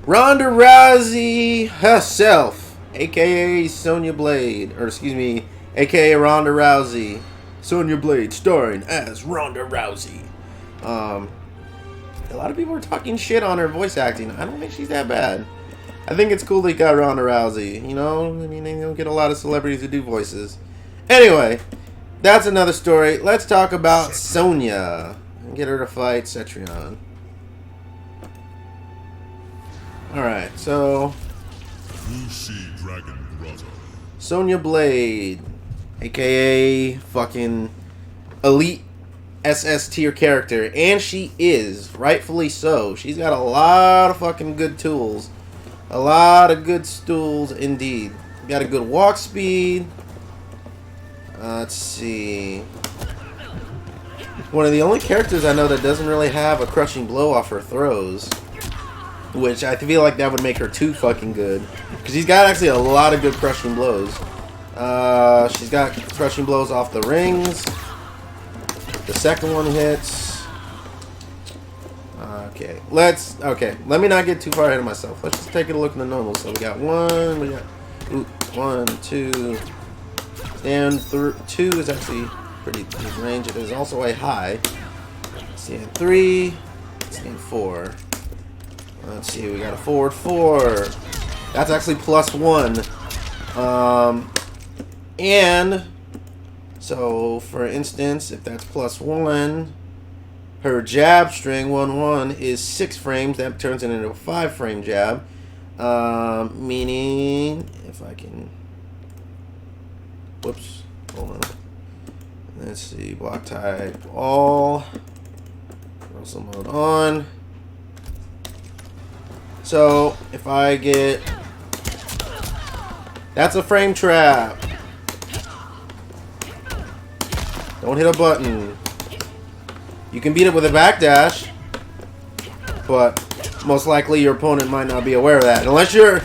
Ronda Rousey herself, aka Sonya Blade, or excuse me, aka Ronda Rousey. Sonya Blade starring as Ronda Rousey. A lot of people are talking shit on her voice acting. I don't think she's that bad. I think it's cool they got Ronda Rousey. You know, I mean, they don't get a lot of celebrities to do voices. Anyway, that's another story. Let's talk about Sonya and get her to fight Cetrion. Alright, so Sonya Blade, aka fucking elite SS tier character, and she is, rightfully so. She's got a lot of fucking good tools. A lot of good stools indeed. Got a good walk speed. Let's see. One of the only characters I know that doesn't really have a crushing blow off her throws. Which I feel like that would make her too fucking good. Because she's got actually a lot of good crushing blows. She's got crushing blows off the rings. The second one hits. Okay, let me not get too far ahead of myself. Let's just take a look at the normal. So we got one, two, and two is actually pretty good range. It is also a high. Stand 3, stand 4. Let's see, we got a forward 4. That's actually +1. And so, for instance, if that's +1, her jab string 1-1 is 6 frames. That turns it into a 5-frame jab. Meaning, if I can, whoops, hold on. Let's see, block type all, reversal mode on. So, if I get, that's a frame trap. Don't hit a button. You can beat it with a backdash, but most likely your opponent might not be aware of that. Unless your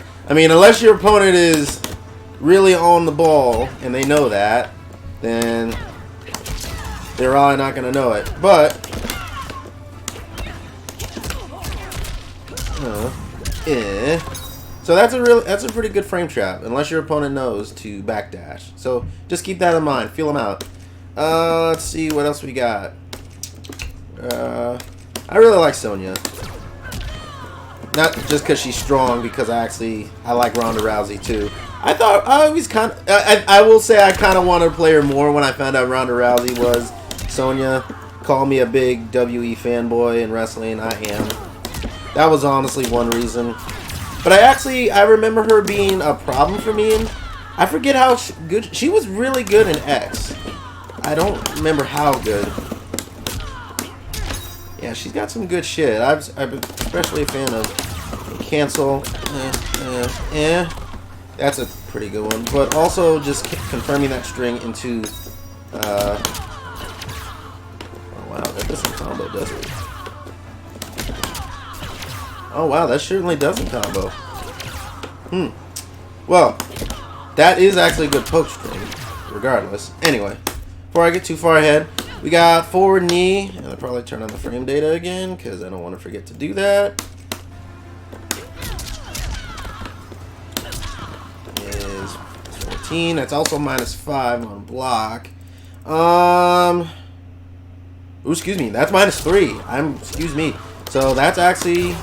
opponent is really on the ball and they know that, then they're probably not going to know it. But so that's a pretty good frame trap, unless your opponent knows to backdash. So just keep that in mind. Feel them out. Let's see what else we got. I really like Sonya. Not just because she's strong, because I like Ronda Rousey too. I will say I kind of wanted to play her more when I found out Ronda Rousey was Sonya. Call me a big WE fanboy in wrestling. I am. That was honestly one reason. But I remember her being a problem for me, and I forget how good she was. Really good in X. I don't remember how good. Yeah, she's got some good shit. I'm especially a fan of Cancel. That's a pretty good one. But also just confirming that string into. Oh wow, that doesn't combo, does it? Oh wow, that certainly doesn't combo. Well, that is actually a good poke string, regardless. Anyway, before I get too far ahead, we got forward knee, and I'll probably turn on the frame data again, because I don't want to forget to do that. Is 14. That's also -5 on block. Ooh, excuse me, that's -3. Excuse me. So that's actually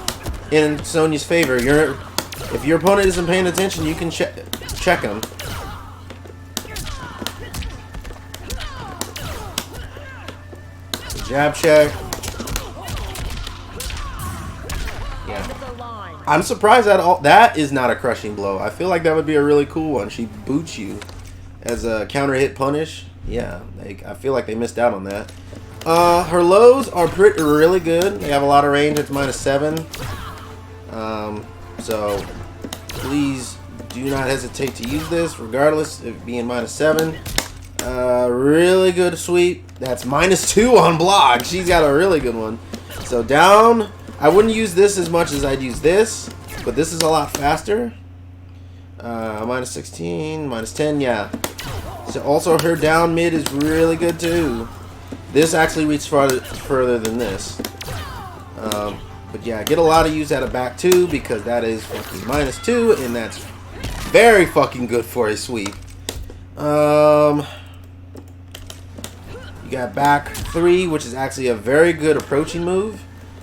in Sonya's favor. If your opponent isn't paying attention, you can check him. Jab check. Yeah. I'm surprised that is not a crushing blow. I feel like that would be a really cool one. She boots you as a counter hit punish. Yeah, I feel like they missed out on that. Her lows are really good. They have a lot of range. It's -7. So please do not hesitate to use this, regardless of it being -7. Really good sweep. That's -2 on block. She's got a really good one. So down, I wouldn't use this as much as I'd use this, but this is a lot faster. -16, -10, yeah. So also her down mid is really good too. This actually reaches further than this. But yeah, get a lot of use out of back 2 because that is fucking -2, and that's very fucking good for a sweep. You got back 3, which is actually a very good approaching move.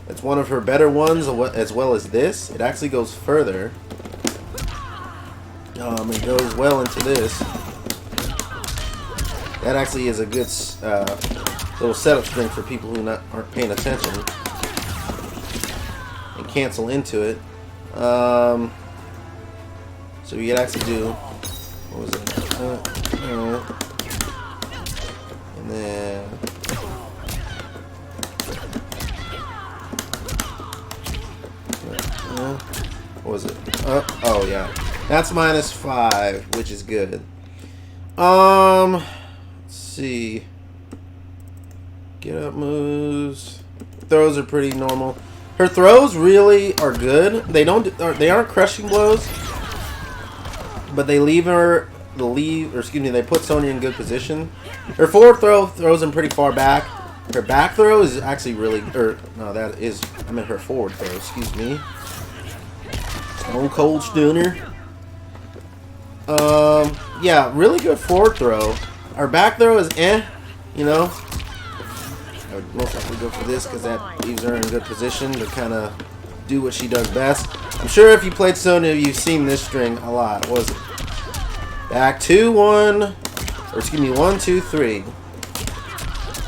It's one of her better ones, as well as this. It actually goes further. It goes well into this. That actually is a good little setup string for people who aren't paying attention. And cancel into it. So you could actually do... What was it? And then... what was it? Oh yeah. That's -5, which is good. Let's see. Get up moves. Throws are pretty normal. Her throws really are good. They aren't crushing blows, but they leave her they put Sonya in good position. Her forward throw throws him pretty far back. Her back throw is actually really I meant her forward throw, excuse me. Stone Cold Stunner. Yeah, really good forward throw. Our back throw is you know. I would most likely go for this because that leaves her in good position to kind of do what she does best. I'm sure if you played Sonya, you've seen this string a lot. What was it? Back 2, 1, or excuse me, 1, 2, 3.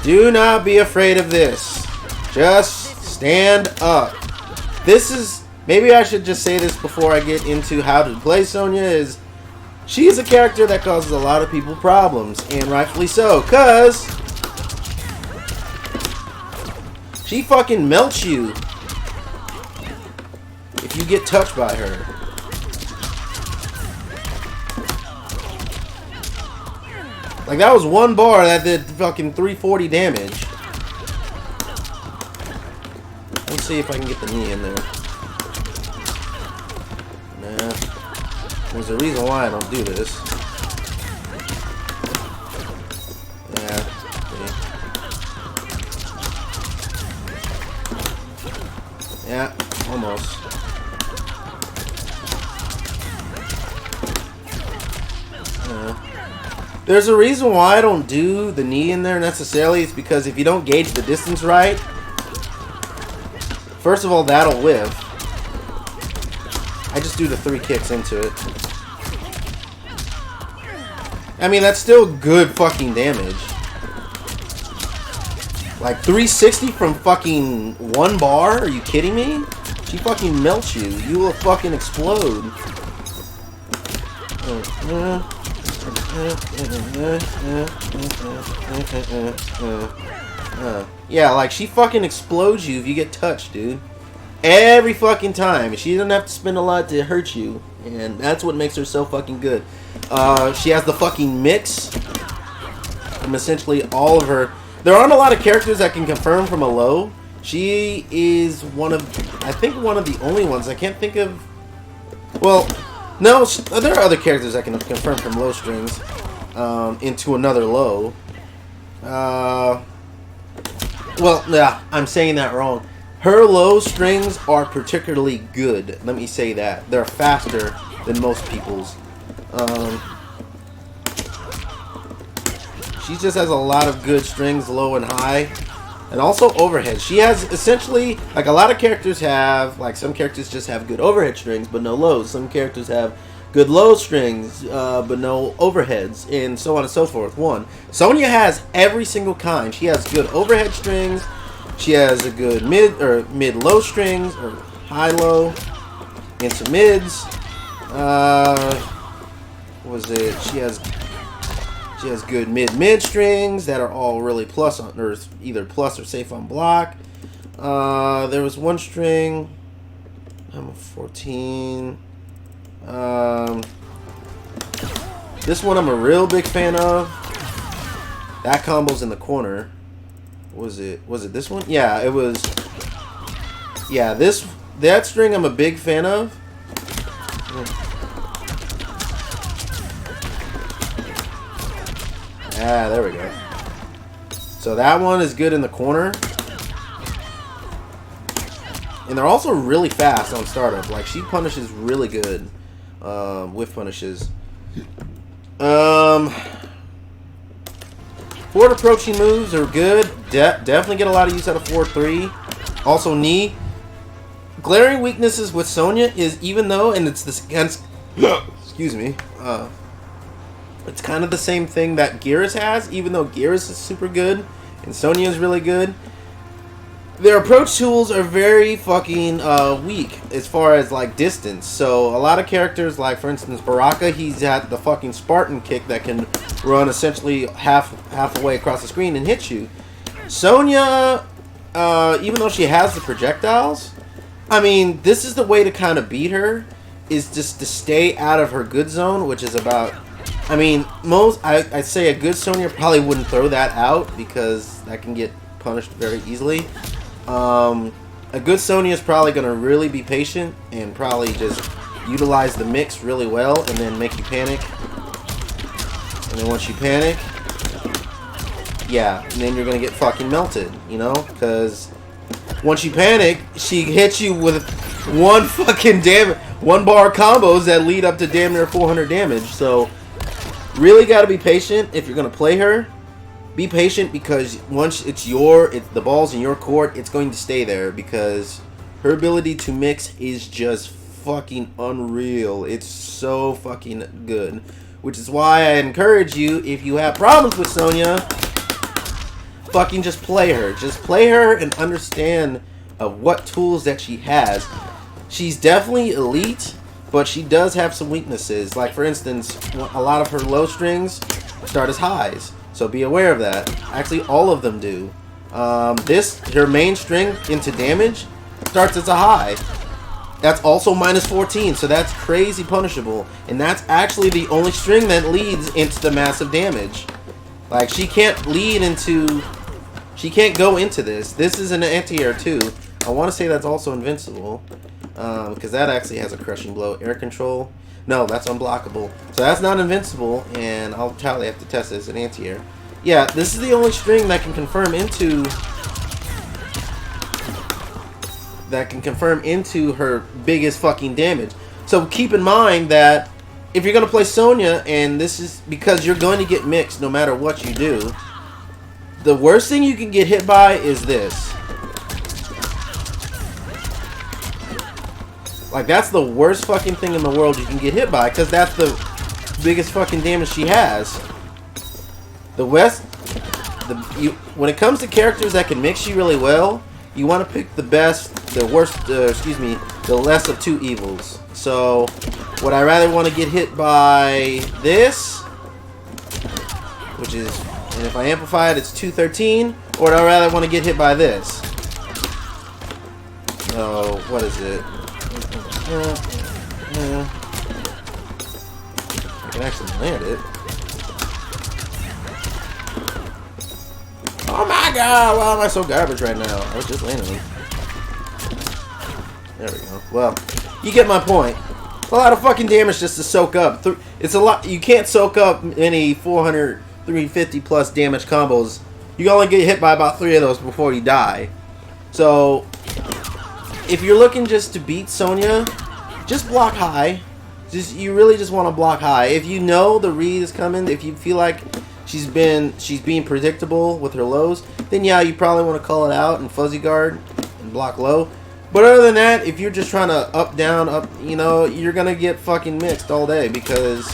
Do not be afraid of this. Just stand up. This is, maybe I should just say this before I get into how to play Sonya, is she is a character that causes a lot of people problems, and rightfully so, because she fucking melts you if you get touched by her. Like, that was one bar that did fucking 340 damage. Let's see if I can get the knee in there. Nah. There's a reason why I don't do this. Yeah. Okay. Yeah, almost. There's a reason why I don't do the knee in there necessarily. It's because if you don't gauge the distance right, first of all, that'll whiff. I just do the 3 kicks into it. I mean, that's still good fucking damage. Like 360 from fucking 1 bar? Are you kidding me? She fucking melts you. You will fucking explode. Yeah, like she fucking explodes you if you get touched, dude. Every fucking time. She doesn't have to spend a lot to hurt you, and that's what makes her so fucking good. She has the fucking mix from essentially all of her. There aren't a lot of characters that can confirm from a low. She is one of, I think, one of the only ones. I can't think of. Well, no, there are other characters that can confirm from low strings into another low. Well, yeah, I'm saying that wrong. Her low strings are particularly good. Let me say that. They're faster than most people's. She just has a lot of good strings, low and high. And also overhead. She has essentially, like a lot of characters have, like some characters just have good overhead strings but no lows. Some characters have good low strings but no overheads, and so on and so forth. Sonya has every single kind. She has good overhead strings. She has a good mid-low strings, or high-low into mids. What was it? She has good mid strings that are all really plus on, or either plus or safe on block. There was one string. I'm a 14. This one I'm a real big fan of. That combo's in the corner. Was it this one? Yeah, it was. Yeah, that string I'm a big fan of. Ah, there we go. So that one is good in the corner. And they're also really fast on startup. Like, she punishes really good. Whiff punishes. Forward approaching moves are good. Definitely get a lot of use out of 4-3. Also, knee. Glaring weaknesses with Sonya is, even though, and it's this against, excuse me, it's kind of the same thing that Geras has, even though Geras is super good and Sonya is really good. Their approach tools are very fucking weak as far as like distance. So a lot of characters, like for instance Baraka, he's at the fucking Spartan kick that can run essentially halfway across the screen and hit you. Sonya, even though she has the projectiles, I mean, this is the way to kind of beat her, is just to stay out of her good zone, which is about, I mean, I'd say a good Sonya probably wouldn't throw that out because that can get punished very easily. A good Sonya is probably going to really be patient and probably just utilize the mix really well and then make you panic. And then once you panic, yeah, and then you're going to get fucking melted, you know, because once you panic, she hits you with one fucking one bar combos that lead up to damn near 400 damage. So really got to be patient if you're going to play her. Be patient because once the ball's in your court, it's going to stay there because her ability to mix is just fucking unreal. It's so fucking good. Which is why I encourage you, if you have problems with Sonya, fucking just play her. Just play her and understand what tools that she has. She's definitely elite, but she does have some weaknesses. Like for instance, a lot of her low strings start as highs. So be aware of that. Actually, all of them do. Her main string into damage starts as a high. That's also minus 14, so that's crazy punishable. And that's actually the only string that leads into the massive damage. Like, she can't go into this. This is an anti-air too. I want to say that's also invincible. Because that actually has a crushing blow. Air control. No, that's unblockable. So that's not invincible, and I'll probably have to test it as an anti-air. Yeah, this is the only string that can confirm into her biggest fucking damage. So keep in mind that if you're gonna play Sonya, and this is because you're going to get mixed no matter what you do, the worst thing you can get hit by is this. Like, that's the worst fucking thing in the world you can get hit by, because that's the biggest fucking damage she has. When it comes to characters that can mix you really well, you want to pick the less of two evils. So, would I rather want to get hit by this, which is, and if I amplify it, it's 213, or would I rather want to get hit by this? Oh, what is it? I can actually land it. Oh my god, why am I so garbage right now? I was just landing. There we go. Well, you get my point. A lot of fucking damage just to soak up. It's a lot. You can't soak up any 400, 350 plus damage combos. You only get hit by about 3 of those before you die. So, if you're looking just to beat Sonya, just block high. You really just want to block high. If you know the read is coming, if you feel like she's being predictable with her lows, then yeah, you probably want to call it out and fuzzy guard and block low. But other than that, if you're just trying to up, down, up, you know, you're going to get fucking mixed all day because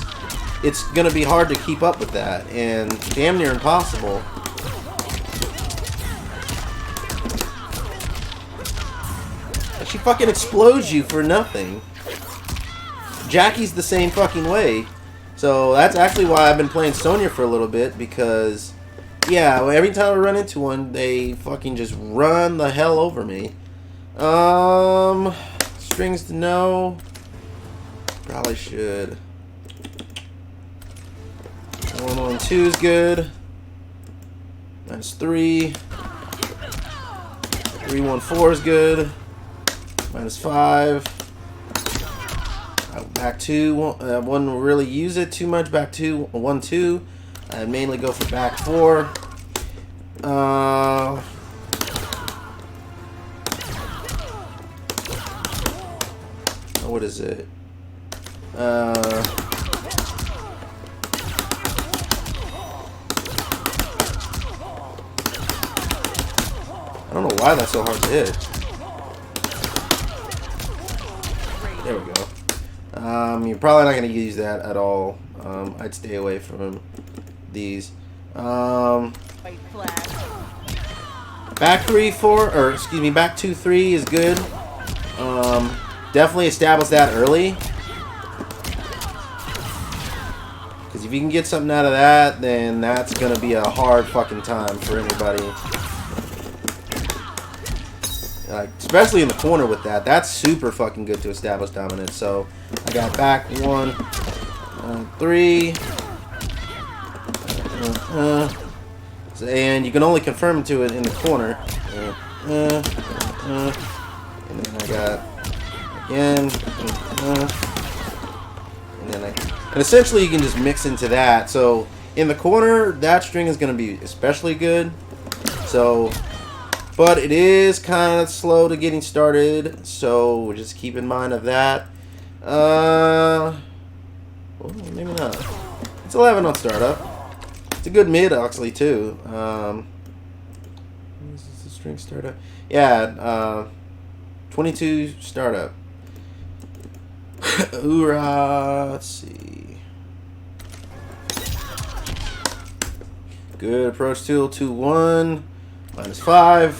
it's going to be hard to keep up with that and damn near impossible. She fucking explodes you for nothing. Jackie's the same fucking way. So that's actually why I've been playing Sonya for a little bit, because yeah, every time I run into one, they fucking just run the hell over me. Strings to know. Probably should. 112 is good. -3. 314 is good. -5. Back 2. Wouldn't really use it too much. Back 2. 1-2. I'd mainly go for back 4. what is it? I don't know why that's so hard to hit. There we go. You're probably not going to use that at all. I'd stay away from these. Back 3-4, or excuse me, back 2-3 is good. Definitely establish that early. Because if you can get something out of that, then that's going to be a hard fucking time for anybody. Like, especially in the corner with that. That's super fucking good to establish dominance. So, I got back 1, 3. And you can only confirm to it in the corner. And then I got again. And essentially you can just mix into that. So in the corner, that string is going to be especially good. So, but it is kind of slow to getting started. So just keep in mind of that. Well, maybe not. It's 11 on startup. It's a good mid, actually, too. Is this the string startup? Yeah, 22 startup. Hoorah! Let's see. Good approach tool, 2-1. -5.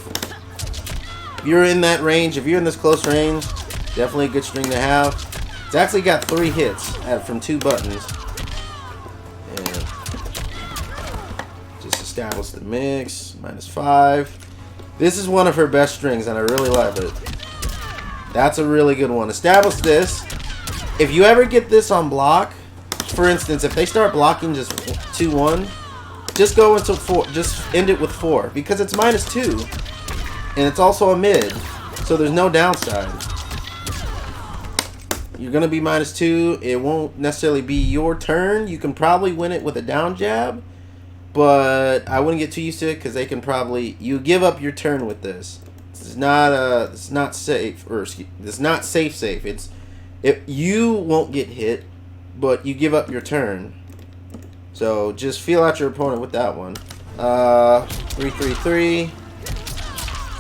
If you're in that range, if you're in this close range, definitely a good string to have. It's actually got 3 hits from 2 buttons. Establish the mix, -5. This is one of her best strings, and I really love it. That's a really good one. Establish this. If you ever get this on block, for instance, if they start blocking just 2-1, just go until 4. Just end it with 4 because it's -2, and it's also a mid, so there's no downside. You're gonna be -2. It won't necessarily be your turn. You can probably win it with a down jab. But I wouldn't get too used to it because they can probably give up your turn with this. It's not safe, or it's not safe. It's you won't get hit, but you give up your turn. So just feel out your opponent with that one. 3-3-3,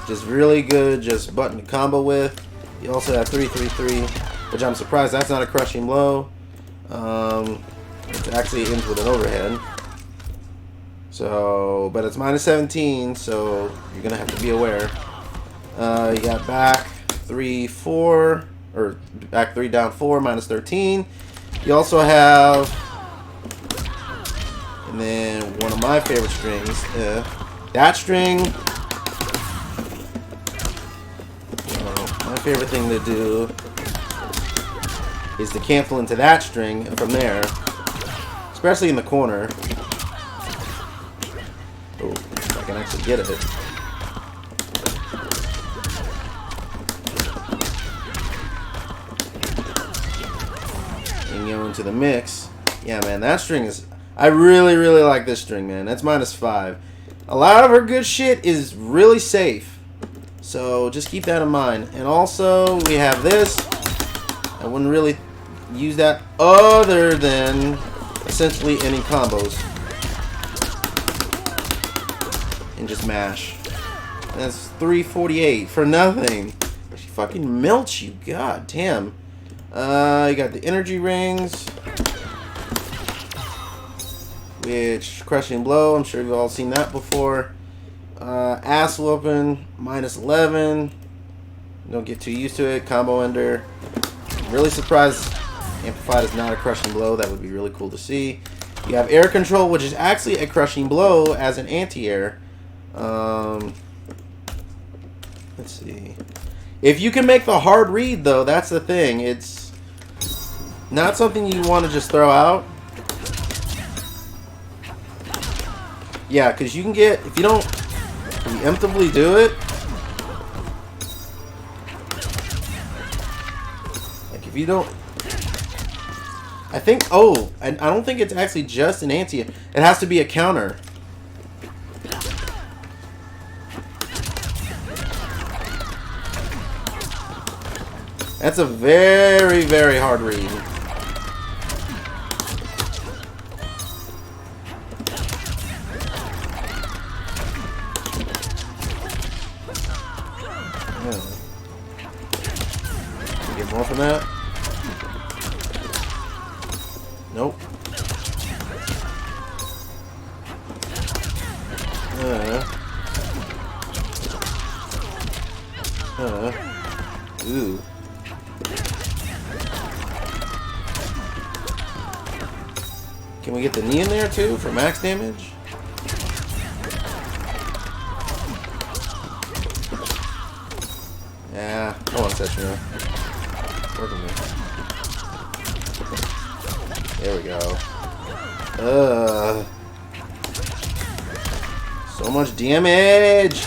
just really good, just button to combo with. You also have 3-3-3, which I'm surprised that's not a crushing blow. It actually ends with an overhead. So, but it's -17, so you're gonna have to be aware. You got back 3-4, or back 3 down 4, -13. You also have, and then one of my favorite strings, that string. My favorite thing to do is to cancel into that string from there, especially in the corner. Oh, if I can actually get it. And go into the mix. Yeah, man, that string is... I really, really like this string, man. That's -5. A lot of her good shit is really safe. So, just keep that in mind. And also, we have this. I wouldn't really use that other than essentially any combos. And just mash. And that's 348 for nothing. She fucking melts you. God damn. You got the energy rings, which crushing blow. I'm sure you've all seen that before. Ass whooping, -11. Don't get too used to it. Combo ender. I'm really surprised amplified is not a crushing blow. That would be really cool to see. You have air control, which is actually a crushing blow as an anti-air. Let's see. If you can make the hard read, though, that's the thing. It's not something you want to just throw out. Yeah, because you can get, if you don't preemptively do it, like if you don't, I think, oh, I don't think it's actually just an anti, it has to be a counter. That's a very, very hard read. Get more from that? Nope. Ooh. Can we get the knee in there too for max damage? Yeah, I want to touch me. Work with me. There we go. So much damage.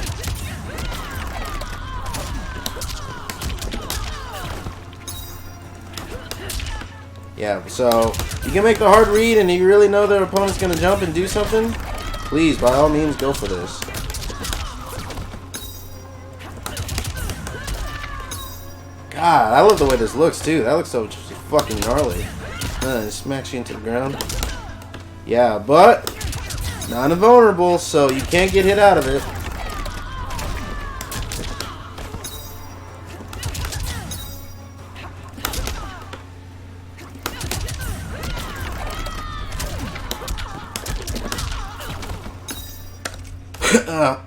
Yeah, so you can make the hard read and you really know their opponent's going to jump and do something. Please, by all means, go for this. God, I love the way this looks too. That looks so just fucking gnarly. It smacks you into the ground. Yeah, but it's not invulnerable, so you can't get hit out of it.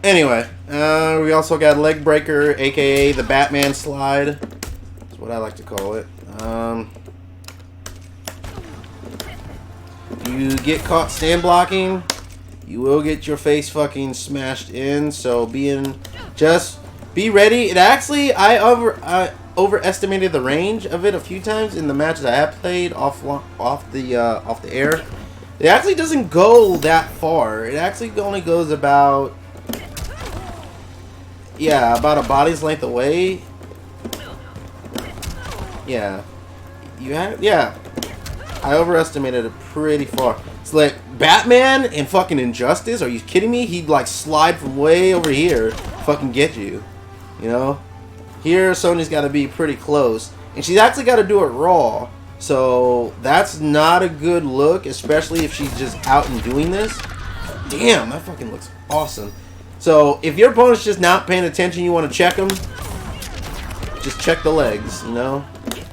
Anyway, we also got Leg Breaker, aka the Batman Slide. That's what I like to call it. You get caught stand blocking, you will get your face fucking smashed in. So just be ready. It actually, I overestimated the range of it a few times in the matches I have played off the air. It actually doesn't go that far. It actually only goes about, yeah, about a body's length away. Yeah. Yeah. I overestimated it pretty far. It's like Batman and fucking Injustice. Are you kidding me? He'd like slide from way over here, fucking get you. You know? Here, Sonya's got to be pretty close. And she's actually got to do it raw. So that's not a good look, especially if she's just out and doing this. Damn, that fucking looks awesome. So if your opponent's just not paying attention, you want to check them, just check the legs, you know?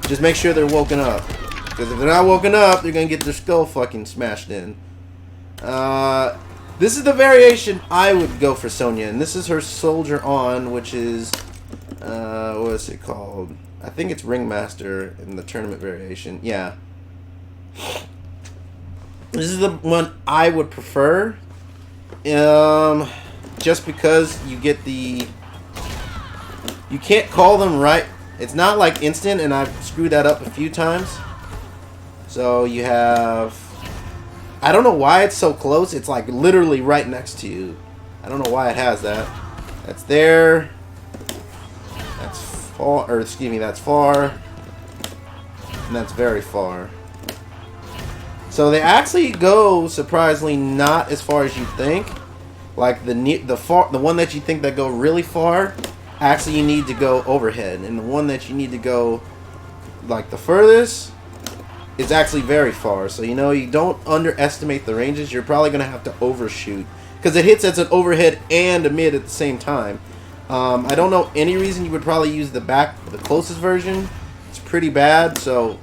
Just make sure they're woken up. Because if they're not woken up, they're going to get their skull fucking smashed in. This is the variation I would go for Sonya. And this is her Soldier On, which is, what is it called? I think it's Ringmaster in the tournament variation. Yeah. This is the one I would prefer. Just because you get the... You can't call them right. It's not like instant, and I've screwed that up a few times. So you have... I don't know why it's so close. It's like literally right next to you. I don't know why it has that. That's there. That's far, or excuse me, that's far. And that's very far. So they actually go surprisingly not as far as you think. Like the one that you think that go really far, actually you need to go overhead, and the one that you need to go like the furthest is actually very far. So you know, you don't underestimate the ranges. You're probably gonna have to overshoot because it hits as an overhead and a mid at the same time. I don't know any reason you would probably use the closest version. It's pretty bad. So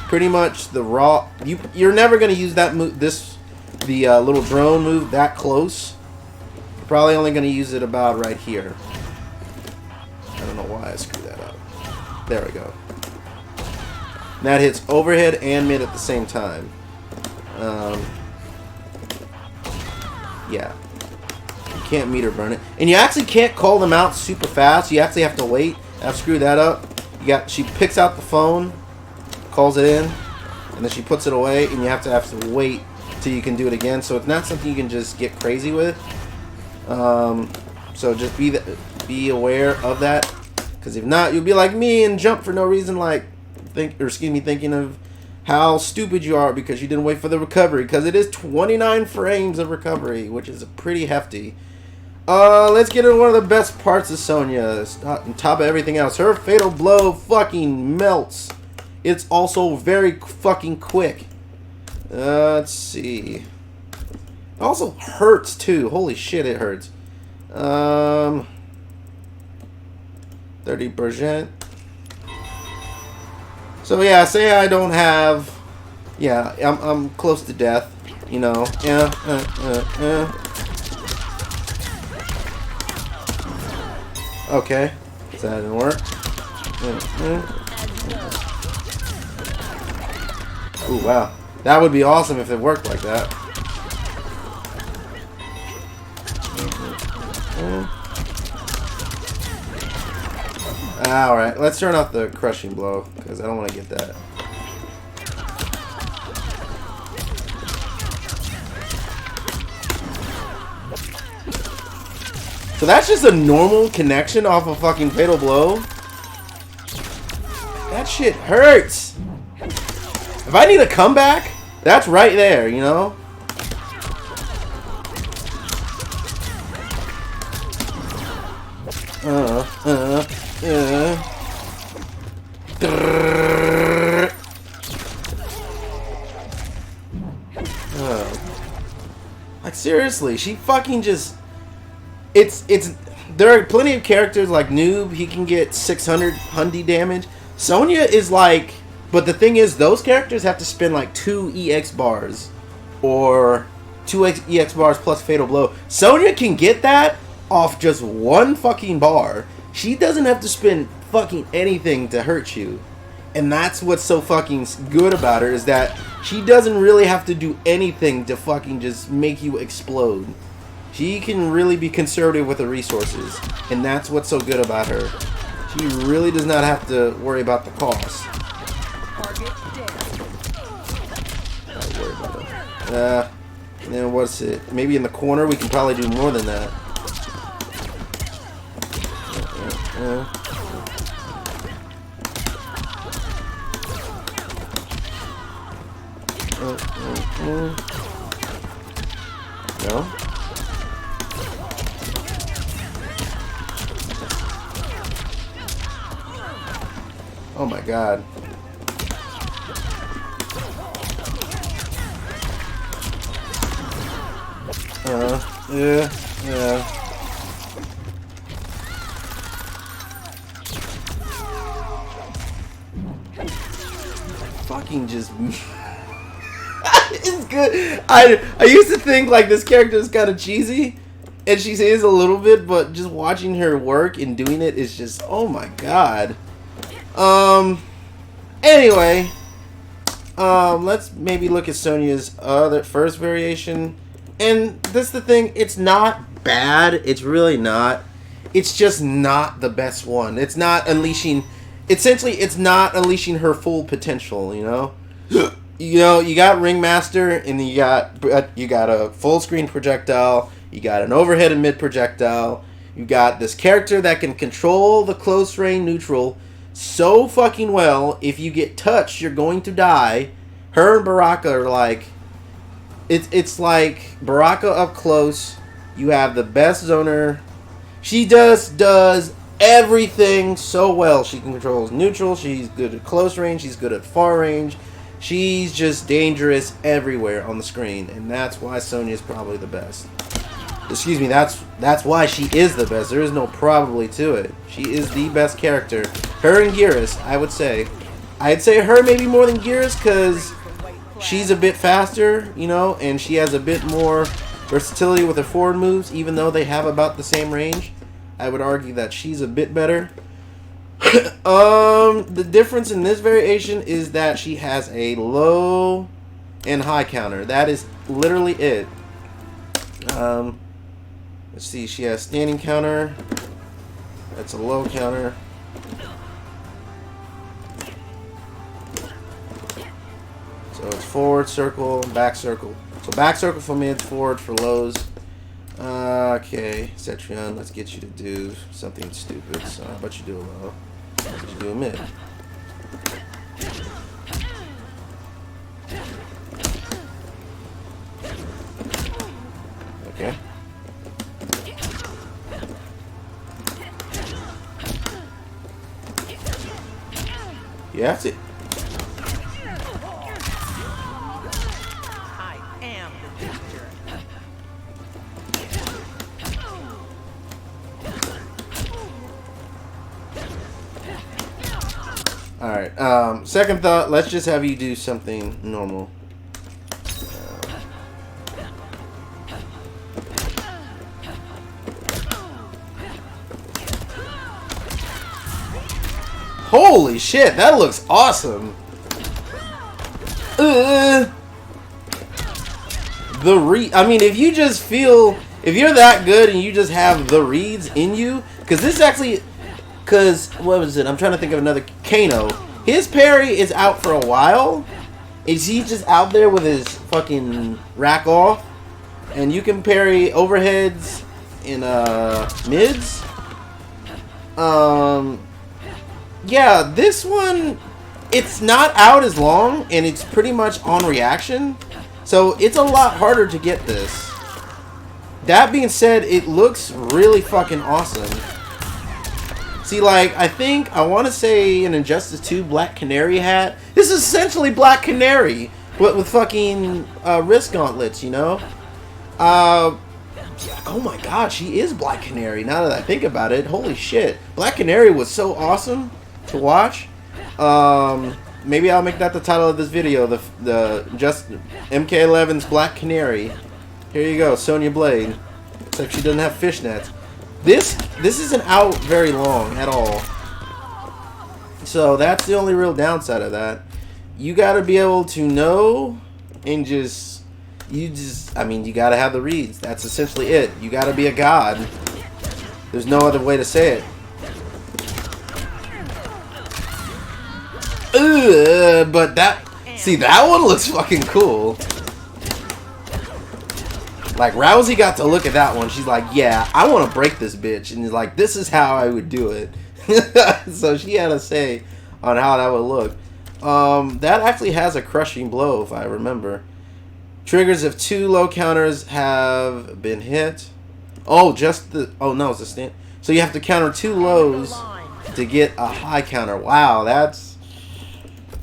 pretty much the raw, you're never gonna use that move, the little drone move that close. You're probably only gonna use it about right here. I don't know why I screwed that up. There we go. And that hits overhead and mid at the same time. Yeah. You can't meter burn it. And you actually can't call them out super fast. You actually have to wait. I've screwed that up. She picks out the phone, calls it in, and then she puts it away, and you have to wait till you can do it again. So it's not something you can just get crazy with. So just be aware of that, because if not, you'll be like me and jump for no reason, like thinking of how stupid you are because you didn't wait for the recovery, because it is 29 frames of recovery, which is pretty hefty. Let's get into one of the best parts of Sonya. On top of everything else, her fatal blow fucking melts. It's also very fucking quick. Let's see. It also hurts too. Holy shit, it hurts. 30%. So yeah, say I don't have. Yeah, I'm close to death. You know. Yeah. Okay, so that didn't work. Ooh, wow. That would be awesome if it worked like that. Alright, let's turn off the crushing blow, because I don't want to get that. So that's just a normal connection off a fucking fatal blow. That shit hurts. If I need a comeback, that's right there, you know? Like seriously, she fucking just... There are plenty of characters like Noob, he can get 600 Hundy damage. Sonya is like, but the thing is, those characters have to spend like 2 EX bars or 2 EX bars plus fatal blow. Sonya can get that off just 1 fucking bar. She doesn't have to spend fucking anything to hurt you. And that's what's so fucking good about her, is that she doesn't really have to do anything to fucking just make you explode. She can really be conservative with the resources, and that's what's so good about her. She really does not have to worry about the cost. Not worry about it. And then what's it? Maybe in the corner we can probably do more than that. No? Oh my god. Yeah. Fucking just... It's good. I used to think like this character is kind of cheesy, and she is a little bit, but just watching her work and doing it is just, oh my god. Anyway, let's maybe look at Sonya's first variation. And that's the thing, it's not bad, it's really not. It's just not the best one. It's not unleashing, essentially it's not unleashing her full potential, you know? You know, you got Ringmaster, and you got a full screen projectile, you got an overhead and mid projectile, you got this character that can control the close range neutral so fucking well. If you get touched, you're going to die. Her and Baraka are like, it's like Baraka up close. You have the best zoner. She does everything so well. She can control neutral. She's good at close range. She's good at far range. She's just dangerous everywhere on the screen, and that's why Sonya is probably the best. Excuse me, that's why she is the best. There is no probably to it. She is the best character. Her and Geras, I would say. I'd say her maybe more than Geras because she's a bit faster, you know, and she has a bit more versatility with her forward moves, even though they have about the same range. I would argue that she's a bit better. The difference in this variation is that she has a low and high counter. That is literally it. Let's see, she has standing counter. That's a low counter. So it's forward circle, back circle. So back circle for mids, forward for lows. Okay, Cetrion, let's get you to do something stupid. So how about you do a low? How about you do a mid? Okay. Yeah, that's it. I am the danger. Alright, second thought, let's just have you do something normal. Holy shit, that looks awesome. I mean, if you just feel, if you're that good and you just have the reads in you, because this actually, because, what was it? I'm trying to think of another. Kano. His parry is out for a while. Is he just out there with his fucking rack off? And you can parry overheads in mids. Yeah, this one, it's not out as long, and it's pretty much on reaction. So it's a lot harder to get this. That being said, it looks really fucking awesome. See, like, I want to say an Injustice 2 Black Canary hat. This is essentially Black Canary, but with fucking wrist gauntlets, you know? Oh my god, she is Black Canary, now that I think about it. Holy shit. Black Canary was so awesome to watch. Maybe I'll make that the title of this video, the just MK11's Black Canary. Here you go, Sonya Blade. Except she doesn't have fishnets. This isn't out very long at all. So that's the only real downside of that. You gotta be able to know and I mean, you gotta have the reads. That's essentially it. You gotta be a god. There's no other way to say it. But that one looks fucking cool. Like, Rousey got to look at that one. She's like, yeah, I want to break this bitch. And he's like, this is how I would do it. So she had a say on how that would look. That actually has a crushing blow, if I remember. Triggers if 2 low counters have been hit. Oh, no, it's a stand. So you have to counter 2 lows to get a high counter. Wow, that's...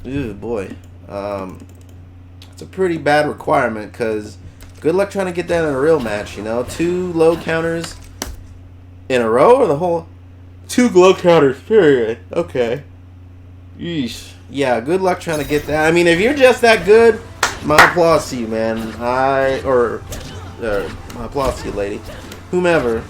Ooh, boy. It's a pretty bad requirement, because... Good luck trying to get that in a real match, you know? 2 low counters in a row, or the whole... 2 low counters, period. Okay. Yeesh. Yeah, good luck trying to get that. I mean, if you're just that good, my applause to you, man. My applause to you, lady. Whomever.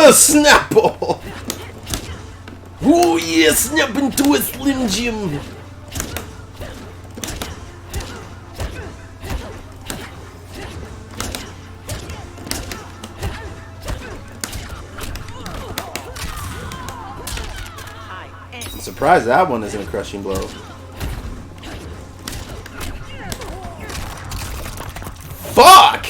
Snapple! Oh yeah, snap into a Slim Jim! I'm surprised that one isn't a crushing blow. Fuck!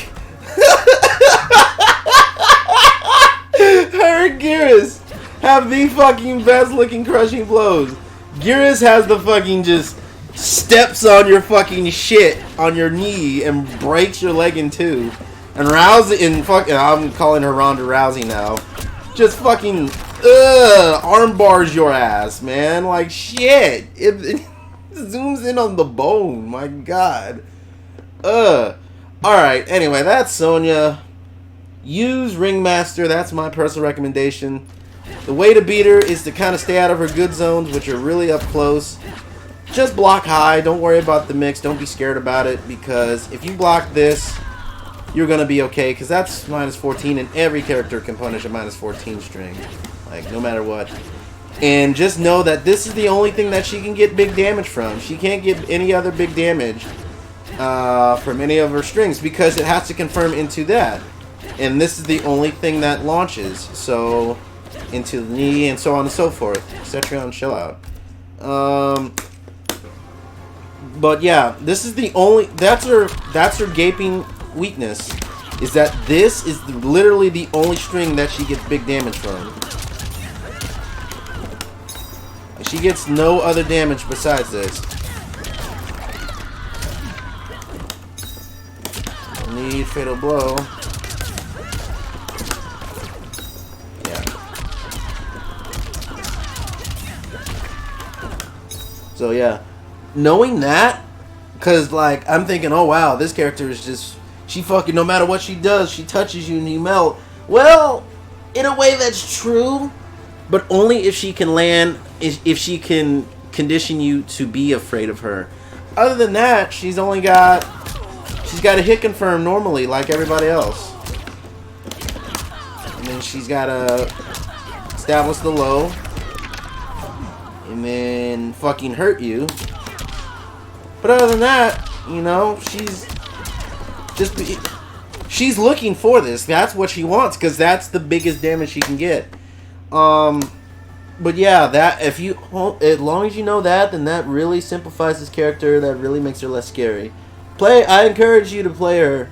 Her and Geras have the fucking best looking crushing blows. Geras has the fucking just steps on your fucking shit on your knee and breaks your leg in 2. And Rousey, I'm calling her Ronda Rousey now. Just fucking armbars your ass, man. Like shit. It zooms in on the bone. My god. Alright, anyway, that's Sonya. Use Ringmaster, that's my personal recommendation. The way to beat her is to kind of stay out of her good zones, which are really up close. Just block high, don't worry about the mix, don't be scared about it, because if you block this, you're going to be okay, because that's minus 14, and every character can punish a minus 14 string, like, no matter what. And just know that this is the only thing that she can get big damage from. She can't get any other big damage from any of her strings, because it has to confirm into that. And this is the only thing that launches, so into the knee and so on and so forth. Etc. and chill out. But yeah, this is the only. That's her gaping weakness. Is that this is literally the only string that she gets big damage from. She gets no other damage besides this. fatal blow. Yeah. So yeah, knowing that, cause like I'm thinking, oh wow, this character is just, she fucking, no matter what she does, she touches you and you melt. Well, in a way that's true, but only if she can land, if she can condition you to be afraid of her. Other than that, she's got a hit confirm normally like everybody else. And then she's got to establish the low. And then fucking hurt you. But other than that, you know, she's looking for this. That's what she wants, because that's the biggest damage she can get. But yeah, that as long as you know that, then that really simplifies this character. That really makes her less scary. I encourage you to play her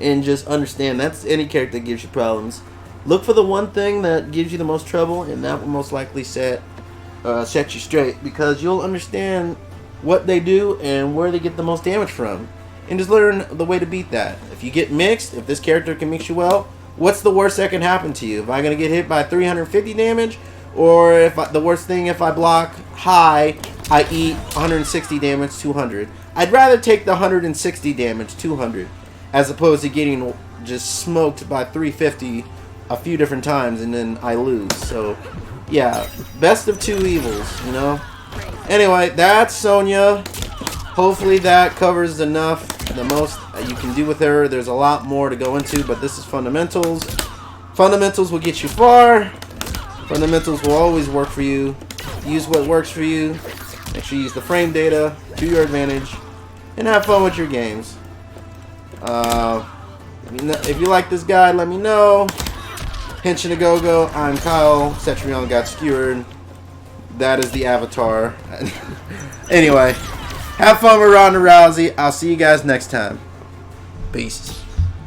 and just understand that's any character that gives you problems. Look for the one thing that gives you the most trouble, and that will most likely set you straight, because you'll understand what they do and where they get the most damage from, and just learn the way to beat that. If you get mixed, if this character can mix you well, what's the worst that can happen to you? Am I gonna get hit by 350 damage? Or the worst thing, if I block high, I eat 160 damage, 200. I'd rather take the 160 damage, 200, as opposed to getting just smoked by 350 a few different times and then I lose. So, yeah, best of two evils, you know? Anyway, that's Sonya. Hopefully that covers enough, the most you can do with her. There's a lot more to go into, but this is fundamentals. Fundamentals will get you far. Fundamentals will always work for you. Use what works for you. Make sure you use the frame data to your advantage. And have fun with your games. If you like this guide, let me know. Henshin a Go-Go. I'm Kyle. Cetrion got skewered. That is the avatar. Anyway, have fun with Ronda Rousey. I'll see you guys next time. Peace.